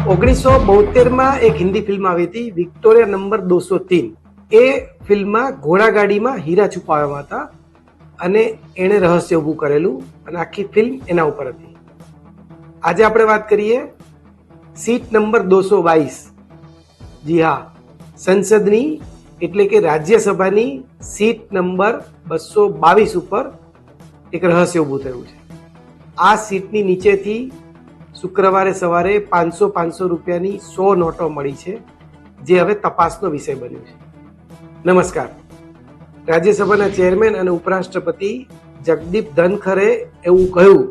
1972 એક હિન્દી ફિલ્મ આવી હતી વિક્ટોરિયા નંબર 203. એ ફિલ્મમાં ઘોડાગાડીમાં હીરા છુપાવ્યા હતા અને એણે રહસ્ય ઊભું કરેલું અને આખી ફિલ્મ એના ઉપર હતી. આજે આપણે વાત કરીએ સીટ નંબર 222. જી હા, સંસદની એટલે કે રાજ્યસભાની સીટ નંબર 222 ઉપર એક રહસ્ય ઊભું થયું છે. આ સીટની નીચેથી શુક્રવારે સવારે 500 રૂપિયાની 100 નોટો મળી છે, જે હવે તપાસનો વિષય બન્યો છે. નમસ્કાર. રાજ્યસભાના ચેરમેન અને ઉપરાષ્ટ્રપતિ જગદીપ ધનખરે એવું કહ્યું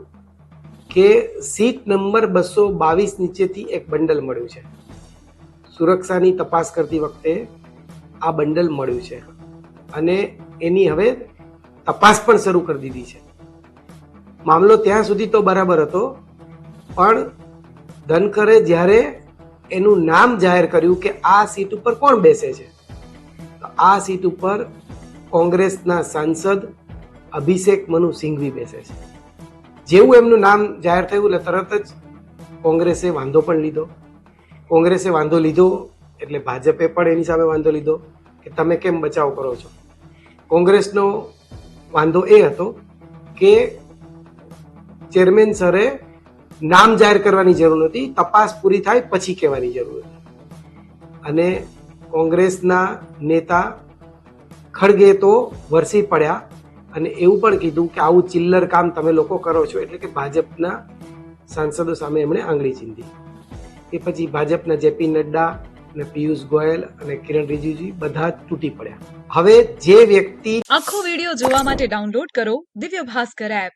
કે સીટ નંબર 222 નીચેથી એક બંડલ મળ્યું છે. સુરક્ષાની તપાસ કરતી વખતે આ બંડલ મળ્યું છે અને એની હવે તપાસ પણ શરૂ કરી દીધી છે. મામલો ત્યાં સુધી તો બરાબર હતો, પણ ધનખરે જ્યારે એનું નામ જાહેર કર્યું કે આ સીટ ઉપર કોણ બેસે છે, તો આ સીટ ઉપર કોંગ્રેસના સાંસદ અભિષેક મનુ સિંઘવી બેસે છે. જેવું એમનું નામ જાહેર થયું એટલે તરત જ કોંગ્રેસે વાંધો પણ લીધો. કોંગ્રેસે વાંધો લીધો એટલે ભાજપે પણ એની સામે વાંધો લીધો કે તમે કેમ બચાવ કરો છો. કોંગ્રેસનો વાંધો એ હતો કે ચેરમેન સરે નામ જાહેર કરવાની જરૂર નથી, તપાસ પૂરી થાય પછી કહેવાની જરૂર હતી. અને કોંગ્રેસના નેતા ખડગે તો વરસી પડ્યા અને એવું પણ કીધું કે આવું ચિલ્લર કામ તમે લોકો કરો છો, એટલે કે ભાજપના સાંસદો સામે એમણે આંગળી ચીંધી. એ પછી ભાજપના જેપી નડ્ડા અને પિયુષ ગોયલ અને કિરણ રિજિજુ બધા જ તૂટી પડ્યા. હવે જે વ્યક્તિ આખો વિડિયો જોવા માટે ડાઉનલોડ કરો દિવ્ય ભાસ્કર એપ.